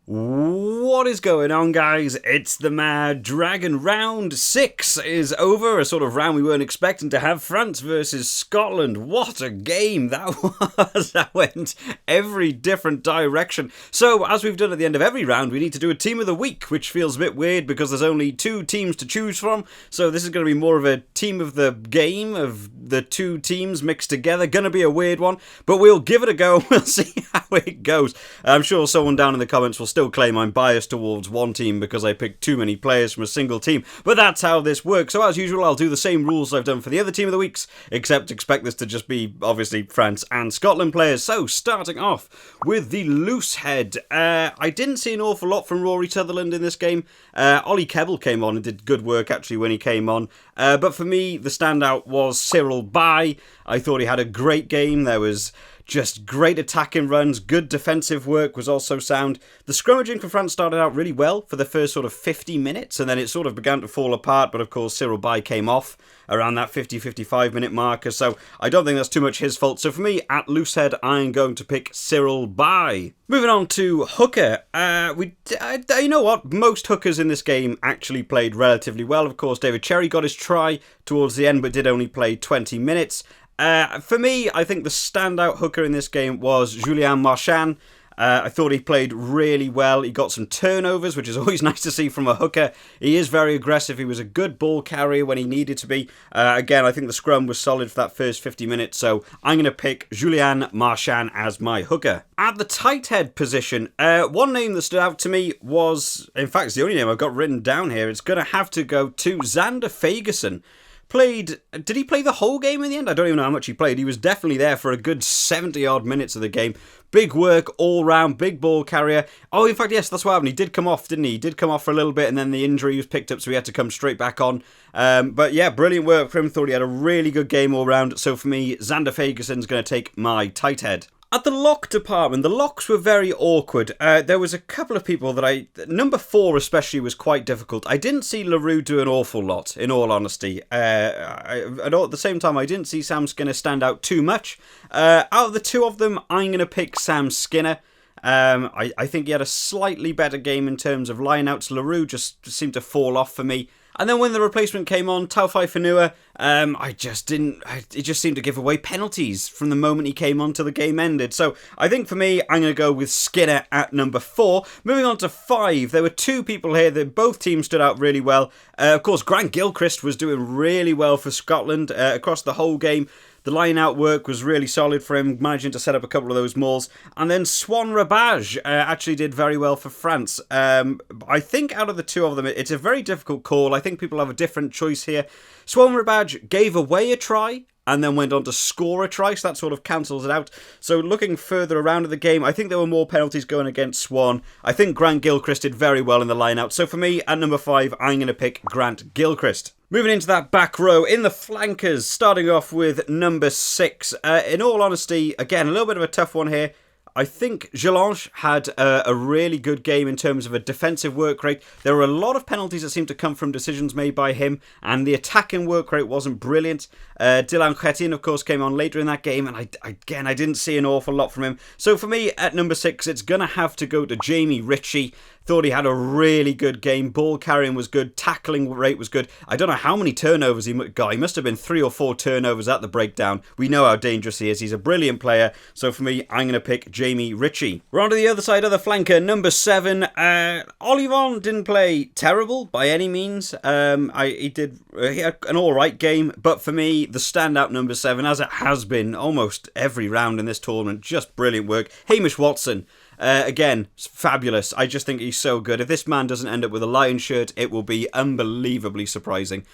What is going on, guys? It's the Mad Dragon. Round 6 is over, a sort of round we weren't expecting to have. France versus Scotland. What a game that was. That went every different direction. So, as we've done at the end of every round, we need to do a Team of the Week, which feels a bit weird because there's only 2 teams to choose from. So this is going to be more of a Team of the Game, of the 2 teams mixed together. Going to be a weird one, but we'll give it a go. We'll see how it goes. I'm sure someone down in the comments will still claim I'm biased towards one team because I picked too many players from a single team, but that's how this works. So as usual, I'll do the same rules I've done for the other Team of the Weeks, except expect this to just be, obviously, France and Scotland players. So, starting off with the loose head. I didn't see an awful lot from Rory Sutherland in this game. Ollie Kebble came on and did good work, actually, when he came on. But for me, the standout was Cyril Bai. I thought he had a great game. There was just great attacking runs, good defensive work was also sound. The scrummaging for France started out really well for the first sort of 50 minutes, and then it sort of began to fall apart, but of course Cyril Bai came off around that 50-55 minute marker, so I don't think that's too much his fault. So for me, at loosehead, I'm going to pick Cyril Bai. Moving on to hooker. You know what? Most hookers in this game actually played relatively well. Of course, David Cherry got his try towards the end, but did only play 20 minutes. For me, I think the standout hooker in this game was Julien Marchand. I thought he played really well. He got some turnovers, which is always nice to see from a hooker. He is very aggressive. He was a good ball carrier when he needed to be. Again, I think the scrum was solid for that first 50 minutes, so I'm going to pick Julien Marchand as my hooker. At the tight head position, one name that stood out to me was, in fact, it's the only name I've got written down here. It's going to have to go to Xander Fagerson. Did he play the whole game in the end? I don't even know how much he played. He was definitely there for a good 70 odd minutes of the game. Big work all round, big ball carrier. Oh, in fact, yes, that's what happened. He did come off, didn't he? He did come off for a little bit, and then the injury was picked up, so he had to come straight back on. But yeah, brilliant work for him. Thought he had a really good game all round. So for me, Xander Fagerson's going to take my tight head. At the lock department, the locks were very awkward. There was a couple of people that number 4 especially was quite difficult. I didn't see LaRue do an awful lot, in all honesty. At the same time, I didn't see Sam Skinner stand out too much. Out of the 2 of them, I'm going to pick Sam Skinner. I think he had a slightly better game in terms of lineouts. LaRue just seemed to fall off for me. And then when the replacement came on, Taufai Fanua, it just seemed to give away penalties from the moment he came on till the game ended. So I think for me, I'm going to go with Skinner at number 4. Moving on to 5, there were 2 people here that both teams stood out really well. Of course, Grant Gilchrist was doing really well for Scotland across the whole game. The line-out work was really solid for him, managing to set up a couple of those mauls. And then Swan Rabage actually did very well for France. I think out of the 2 of them, it's a very difficult call. I think people have a different choice here. Swan Rabage gave away a try and then went on to score a try, so that sort of cancels it out. So looking further around at the game, I think there were more penalties going against Swan. I think Grant Gilchrist did very well in the line-out. So for me, at number 5, I'm going to pick Grant Gilchrist. Moving into that back row, in the flankers, starting off with number 6. In all honesty, again, a little bit of a tough one here. I think Gelange had a really good game in terms of a defensive work rate. There were a lot of penalties that seemed to come from decisions made by him, and the attacking work rate wasn't brilliant. Dylan Chetin, of course, came on later in that game, and I didn't see an awful lot from him. So for me, at number 6, it's going to have to go to Jamie Ritchie. Thought he had a really good game. Ball carrying was good. Tackling rate was good. I don't know how many turnovers he got. He must have been 3 or 4 turnovers at the breakdown. We know how dangerous he is. He's a brilliant player. So for me, I'm going to pick Jamie Ritchie. We're on to the other side of the flanker. Number 7. Olivon didn't play terrible by any means. He had an alright game. But for me, the standout number 7, as it has been almost every round in this tournament, just brilliant work. Hamish Watson. Again, fabulous. I just think he's so good. If this man doesn't end up with a Lion shirt, it will be unbelievably surprising.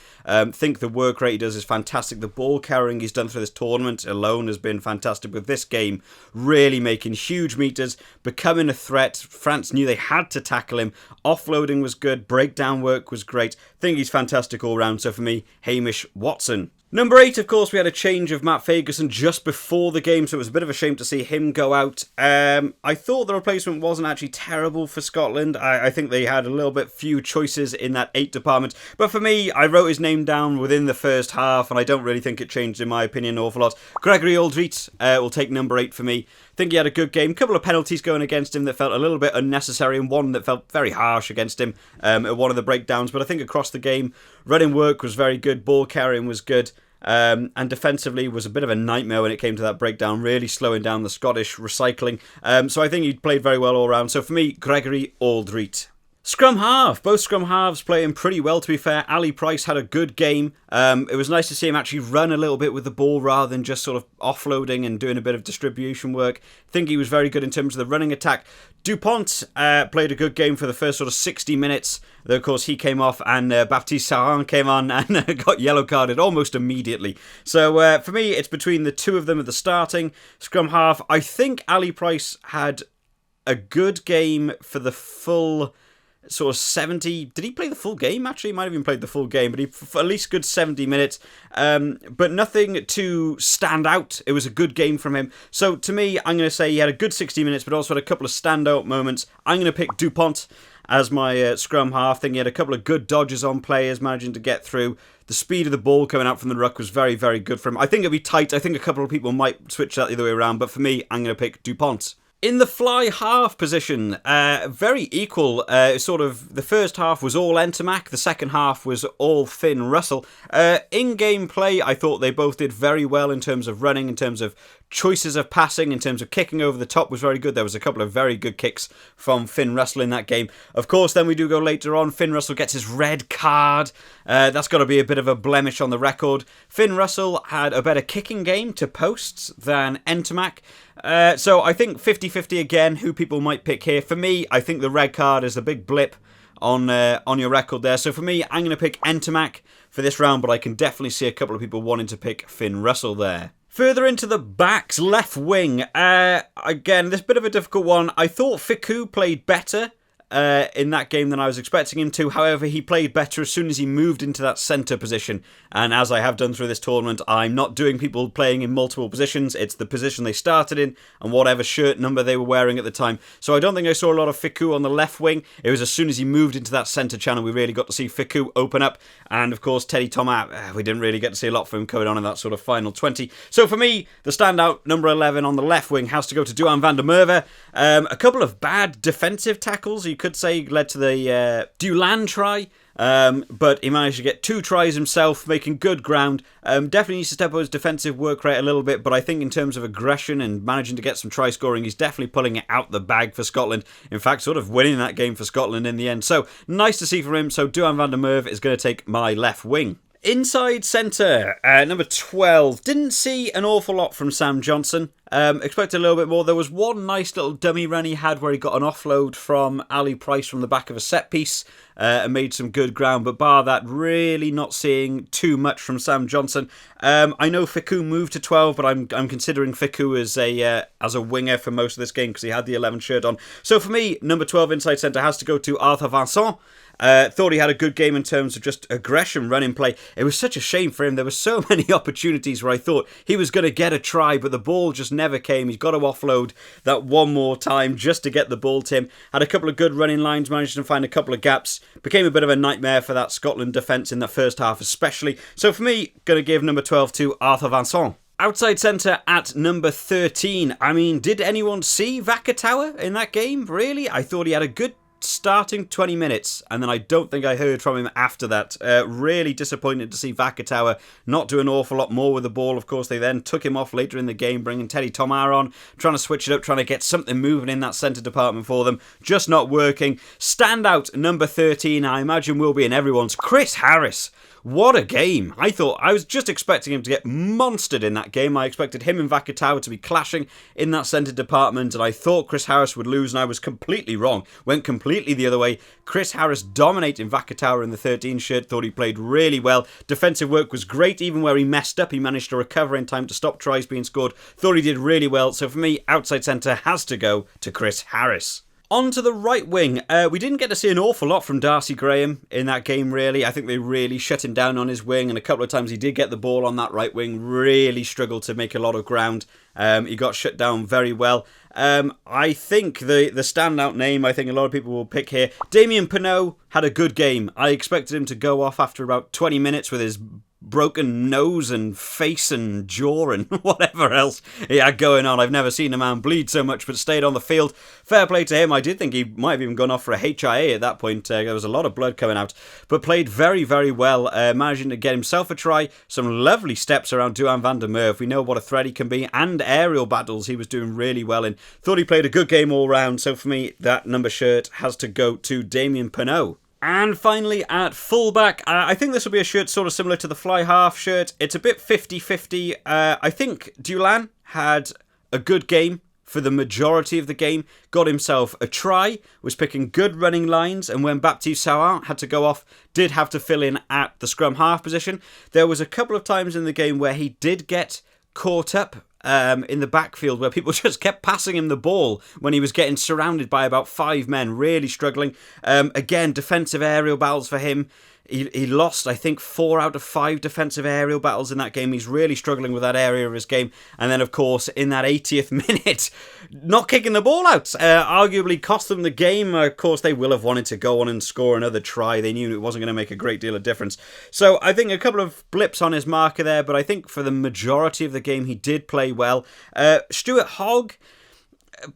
Think the work rate he does is fantastic. The ball carrying he's done through this tournament alone has been fantastic. With this game, really making huge meters, becoming a threat. France knew they had to tackle him. Offloading was good. Breakdown work was great. Think he's fantastic all round. So for me, Hamish Watson. Number 8, of course, we had a change of Matt Fagerson just before the game, so it was a bit of a shame to see him go out. I thought the replacement wasn't actually terrible for Scotland. I think they had a little bit few choices in that 8 department. But for me, I wrote his name down within the first half, and I don't really think it changed, in my opinion, an awful lot. Gregory Aldrit will take number 8 for me. I think he had a good game. A couple of penalties going against him that felt a little bit unnecessary, and one that felt very harsh against him at one of the breakdowns. But I think across the game, running work was very good, ball carrying was good. And defensively was a bit of a nightmare when it came to that breakdown, really slowing down the Scottish recycling. So I think he played very well all round. So for me, Gregory Aldreet. Scrum half. Both scrum halves playing pretty well, to be fair. Ali Price had a good game. It was nice to see him actually run a little bit with the ball rather than just sort of offloading and doing a bit of distribution work. I think he was very good in terms of the running attack. Dupont played a good game for the first sort of 60 minutes. Though, of course, he came off and Baptiste Saran came on and got yellow carded almost immediately. So for me, it's between the two of them at the starting. Scrum half, I think Ali Price had a good game for the full sort of 70. Did he play the full game? Actually, he might have even played the full game, but he for at least good 70 minutes. But nothing to stand out. It was a good game from him. So to me, I'm going to say he had a good 60 minutes, but also had a couple of standout moments. I'm going to pick Dupont as my scrum half. I think he had a couple of good dodges on players, managing to get through. The speed of the ball coming out from the ruck was very, very good for him. I think it'll be tight. I think a couple of people might switch that the other way around, but for me, I'm going to pick Dupont. In the fly half position, very equal. Sort of the first half was all Entomac, the second half was all Finn Russell. In-game play, I thought they both did very well in terms of running, in terms of choices of passing, in terms of kicking over the top was very good. There was a couple of very good kicks from Finn Russell in that game. Of course, then we do go later on. Finn Russell gets his red card. That's got to be a bit of a blemish on the record. Finn Russell had a better kicking game to posts than Entomac. So I think 50-50 again, who people might pick here. For me, I think the red card is a big blip on your record there. So for me, I'm going to pick Entomac for this round, but I can definitely see a couple of people wanting to pick Finn Russell there. Further into the backs, left wing. Again, this bit of a difficult one. I thought Fickou played better in that game than I was expecting him to. However, he played better as soon as he moved into that centre position. And as I have done through this tournament, I'm not doing people playing in multiple positions. It's the position they started in and whatever shirt number they were wearing at the time. So I don't think I saw a lot of Fickou on the left wing. It was as soon as he moved into that centre channel we really got to see Fickou open up. And of course, Teddy Thomas, we didn't really get to see a lot from him coming on in that sort of final 20. So for me, the standout number 11 on the left wing has to go to Duhan van der Merwe. A couple of bad defensive tackles, you could say, led to the Dulan try. But he managed to get 2 tries himself, making good ground. Definitely needs to step up his defensive work rate a little bit, but I think in terms of aggression and managing to get some try scoring, he's definitely pulling it out the bag for Scotland. In fact, sort of winning that game for Scotland in the end. So, nice to see from him. So, Duhan van der Merwe is going to take my left wing. Inside centre, number 12. Didn't see an awful lot from Sam Johnson. Expected a little bit more. There was one nice little dummy run he had where he got an offload from Ali Price from the back of a set piece and made some good ground. But bar that, really not seeing too much from Sam Johnson. I know Fickou moved to 12, but I'm considering Fickou as a winger for most of this game because he had the 11 shirt on. So for me, number 12 inside centre has to go to Arthur Vincent. Thought he had a good game in terms of just aggression, running play. It was such a shame for him. There were so many opportunities where I thought he was going to get a try, but the ball just never came. He's got to offload that one more time just to get the ball to him. Had a couple of good running lines, managed to find a couple of gaps. Became a bit of a nightmare for that Scotland defence in the first half especially. So for me, going to give number 12 to Arthur Vincent. Outside centre at number 13. I mean, did anyone see Vakatawa in that game? Really? I thought he had a good starting 20 minutes, and then I don't think I heard from him after that. Really disappointed to see Vakatawa not do an awful lot more with the ball. Of course, they then took him off later in the game, bringing Teddy Thomas on, trying to switch it up, trying to get something moving in that centre department for them. Just not working. Standout number 13, I imagine will be in everyone's, Chris Harris. What a game. I was just expecting him to get monstered in that game. I expected him and Vakatawa to be clashing in that centre department, and I thought Chris Harris would lose, and I was completely wrong. Went completely the other way. Chris Harris dominating Vakatawa in the 13 shirt. Thought he played really well. Defensive work was great. Even where he messed up, he managed to recover in time to stop tries being scored. Thought he did really well. So for me, outside centre has to go to Chris Harris. On to the right wing. We didn't get to see an awful lot from Darcy Graham in that game, really. I think they really shut him down on his wing, and a couple of times he did get the ball on that right wing. Really struggled to make a lot of ground. He got shut down very well. I think the standout name, I think a lot of people will pick here, Damien Penaud had a good game. I expected him to go off after about 20 minutes with his broken nose and face and jaw and whatever else he had going on. I've never seen a man bleed so much, but stayed on the field. Fair play to him. I did think he might have even gone off for a HIA at that point. There was a lot of blood coming out, but played very, very well, managing to get himself a try. Some lovely steps around Duhan van der Merwe. We know what a threat he can be, and aerial battles he was doing really well in. Thought he played a good game all round, so for me, that number shirt has to go to Damien Penaud. And finally, at fullback, I think this will be a shirt sort of similar to the fly half shirt. It's a bit 50-50. I think Duhan had a good game for the majority of the game, got himself a try, was picking good running lines, and when Baptiste Sauin had to go off, did have to fill in at the scrum half position. There was a couple of times in the game where he did get caught up in the backfield, where people just kept passing him the ball when he was getting surrounded by about 5 men, really struggling. Again, defensive aerial battles for him. He lost, I think, 4 out of 5 defensive aerial battles in that game. He's really struggling with that area of his game. And then, of course, in that 80th minute, not kicking the ball out, arguably cost them the game. Of course, they will have wanted to go on and score another try. They knew it wasn't going to make a great deal of difference. So I think a couple of blips on his marker there, but I think for the majority of the game, he did play well. Stuart Hogg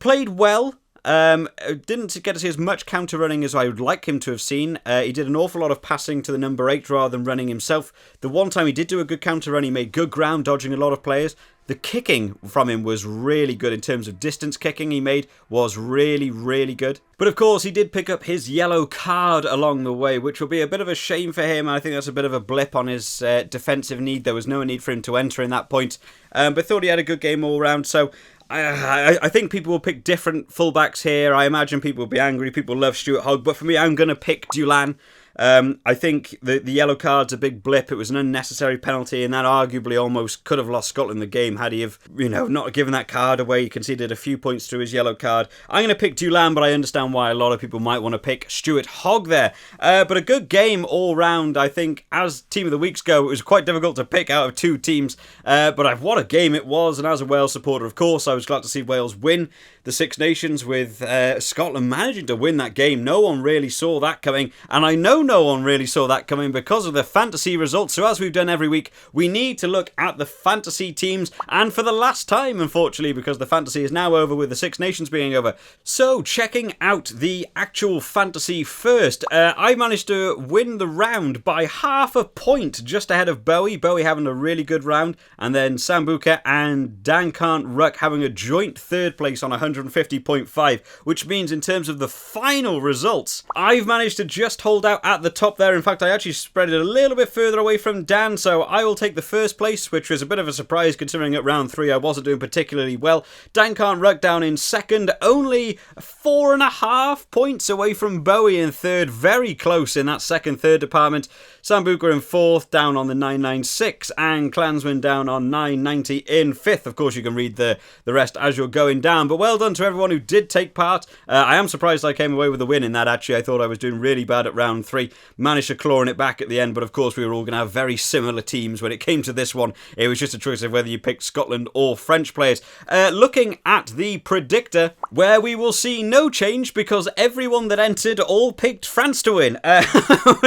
played well. Didn't get to see as much counter running as I would like him to have seen. He did an awful lot of passing to the number 8 rather than running himself. The one time he did do a good counter run, he made good ground, dodging a lot of players. The kicking from him was really good in terms of distance kicking he made was really, really good. But of course, he did pick up his yellow card along the way, which will be a bit of a shame for him. I think that's a bit of a blip on his defensive need. There was no need for him to enter in that point. But thought he had a good game all round. So I think people will pick different fullbacks here. I imagine people will be angry. People love Stuart Hogg. But for me, I'm going to pick Duhan. I think the yellow card's a big blip. It was an unnecessary penalty, and that arguably almost could have lost Scotland the game had he have, not given that card away. He conceded a few points through his yellow card. I'm going to pick Duhan, but I understand why a lot of people might want to pick Stuart Hogg there. But a good game all round. I think as Team of the Weeks go, it was quite difficult to pick out of 2 teams. But what a game it was, and as a Wales supporter, of course, I was glad to see Wales win the Six Nations with Scotland managing to win that game. No one really saw that coming, and I know no one really saw that coming because of the fantasy results. So as we've done every week, we need to look at the fantasy teams, and for the last time, unfortunately, because the fantasy is now over with the Six Nations being over. So checking out the actual fantasy first, I managed to win the round by half a point, just ahead of Bowie. Bowie having a really good round, and then Sambuca and Dan Can't Ruck having a joint third place on 150.5, which means in terms of the final results, I've managed to just hold out at the top there. In fact, I actually spread it a little bit further away from Dan, so I will take the first place, which was a bit of a surprise considering at round 3 I wasn't doing particularly well. Dan Can't Ruck down in second, only 4.5 points away from Bowie in third, very close in that second-third department. Sambuca in fourth, down on the 996, and Klansman down on 990 in fifth. Of course, you can read the rest as you're going down, but well done to everyone who did take part. I am surprised I came away with a win in that, actually. I thought I was doing really bad at round 3. Managed to clawing it back at the end, but of course we were all going to have very similar teams when it came to this one. It was just a choice of whether you picked Scotland or French players. Looking at the predictor, where we will see no change because everyone that entered all picked France to win.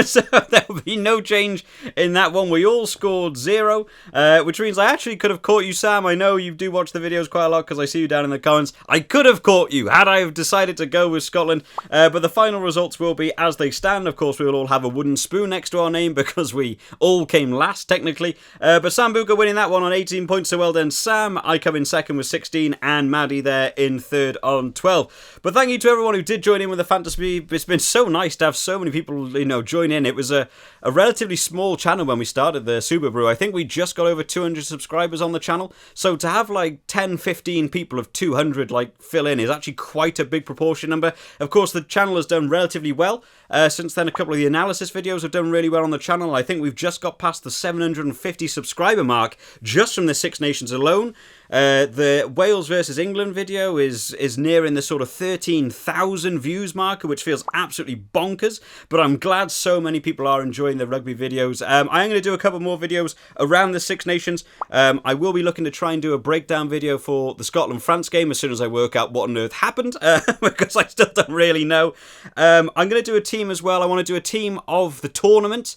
So there will be no change in that one. We all scored 0, which means I actually could have caught you, Sam. I know you do watch the videos quite a lot because I see you down in the comments. I could have caught you had I have decided to go with Scotland, but the final results will be as they stand. Of course, we will all have a wooden spoon next to our name because we all came last, technically. But Sambuca winning that one on 18 points, so well done, Sam. I come in second with 16, and Maddie there in third on 12. But thank you to everyone who did join in with the fantasy. It's been so nice to have so many people, join in. It was a relatively small channel when we started the Super Brew. I think we just got over 200 subscribers on the channel. So to have like 10, 15 people of 200 fill in is actually quite a big proportion number. Of course, the channel has done relatively well. Since then, a couple of the analysis videos have done really well on the channel. I think we've just got past the 750 subscriber mark just from the Six Nations alone. The Wales versus England video is nearing the sort of 13,000 views marker, which feels absolutely bonkers, but I'm glad so many people are enjoying the rugby videos. I am going to do a couple more videos around the Six Nations. I will be looking to try and do a breakdown video for the Scotland-France game as soon as I work out what on earth happened, because I still don't really know. I'm going to do a team as well. I want to do a team of the tournament,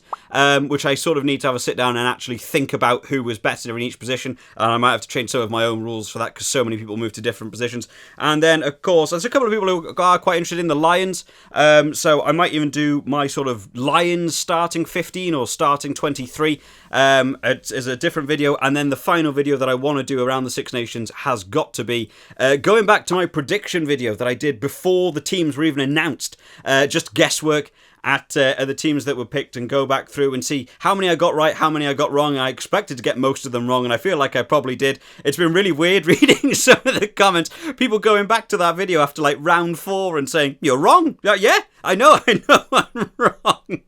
which I sort of need to have a sit down and actually think about who was better in each position, and I might have to change some of my own rules for that because so many people move to different positions. And then, of course, there's a couple of people who are quite interested in the Lions, so I might even do my sort of Lions starting 15 or starting 23 as a different video. And then the final video that I want to do around the Six Nations has got to be going back to my prediction video that I did before the teams were even announced, just guesswork at the teams that were picked, and go back through and see how many I got right, how many I got wrong. I expected to get most of them wrong, and I feel like I probably did. It's been really weird reading some of the comments, people going back to that video after like round 4 and saying, "You're wrong." Yeah, I know I'm wrong.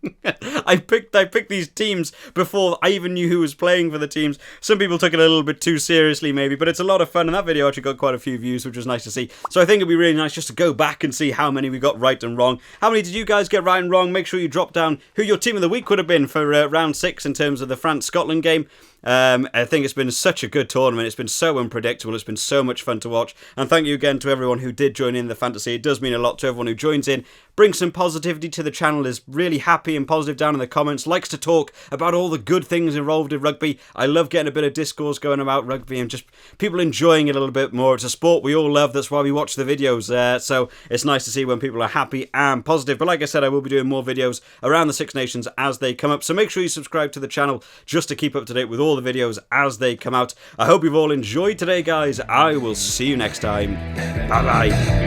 I picked these teams before I even knew who was playing for the teams. Some people took it a little bit too seriously maybe, but it's a lot of fun, and that video actually got quite a few views, which was nice to see. So I think it'd be really nice just to go back and see how many we got right and wrong. How many did you guys get right and wrong? Make sure you drop down who your team of the week would have been for round 6 in terms of the France-Scotland game. I think it's been such a good tournament. It's been so unpredictable. It's been so much fun to watch. And thank you again to everyone who did join in the fantasy. It does mean a lot to everyone who joins in. Brings some positivity to the channel, is really happy and positive down in the comments. Likes to talk about all the good things involved in rugby. I love getting a bit of discourse going about rugby and just people enjoying it a little bit more. It's a sport we all love. That's why we watch the videos. So it's nice to see when people are happy and positive. But like I said, I will be doing more videos around the Six Nations as they come up. So make sure you subscribe to the channel just to keep up to date with all the videos as they come out. I hope you've all enjoyed today, guys. I will see you next time. Bye bye.